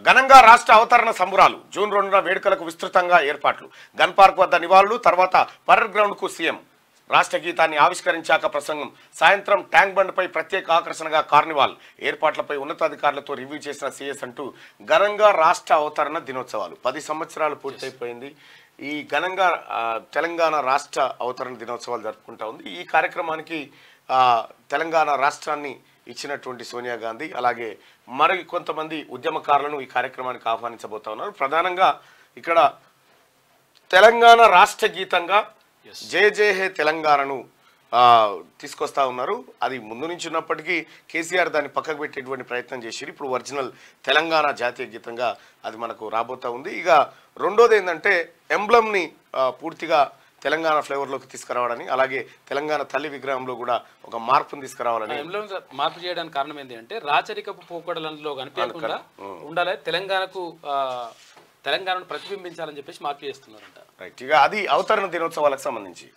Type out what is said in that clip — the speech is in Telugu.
ఘనంగా రాష్ట్ర అవతరణ సంబురాలు జూన్ 2న వేడుకలకు విస్తృతంగా ఏర్పాట్లు. గన్ పార్క్ వద్ద నివాళులు, తర్వాత పరేడ్ గ్రౌండ్కు సీఎం రాష్ట్ర గీతాన్ని ఆవిష్కరించాక ప్రసంగం. సాయంత్రం ట్యాంక్ బండ్పై ప్రత్యేక ఆకర్షణగా కార్నివాల్. ఏర్పాట్లపై ఉన్నతాధికారులతో రివ్యూ చేసిన సీఎస్ అంటూ ఘనంగా రాష్ట్ర అవతరణ దినోత్సవాలు. 10 సంవత్సరాలు పూర్తయిపోయింది. ఈ ఘనంగా తెలంగాణ రాష్ట్ర అవతరణ దినోత్సవాలు జరుపుకుంటా ఉంది. ఈ కార్యక్రమానికి తెలంగాణ రాష్ట్రాన్ని ఇచ్చినటువంటి సోనియా గాంధీ అలాగే మరి కొంతమంది ఉద్యమకారులను ఈ కార్యక్రమానికి ఆహ్వానించబోతా ఉన్నారు. ప్రధానంగా ఇక్కడ తెలంగాణ రాష్ట్ర గీతంగా జయ జయ హే తెలంగాణను తీసుకొస్తా ఉన్నారు. అది ముందు నుంచి ఉన్నప్పటికీ కేసీఆర్ దాన్ని పక్కకు పెట్టేటువంటి ప్రయత్నం చేసి ఇప్పుడు ఒరిజినల్ తెలంగాణ జాతీయ గీతంగా అది మనకు రాబోతా ఉంది. ఇక రెండోది ఏంటంటే ఎంబ్లమ్ని పూర్తిగా తెలంగాణ ఫ్లేవర్లోకి తీసుకురావాలని, అలాగే తెలంగాణ తల్లి విగ్రహంలో కూడా ఒక మార్పును తీసుకురావాలని. మార్పు చేయడానికి కారణం ఏంటి అంటే రాచరికపు పోకడలలో కనిపించకుండా ఉండాలి, తెలంగాణను ప్రతిబింబించాలని చెప్పేసి మార్పు చేస్తున్నారంట. రైట్. ఇక అది అవతరణ దినోత్సవాలకు సంబంధించి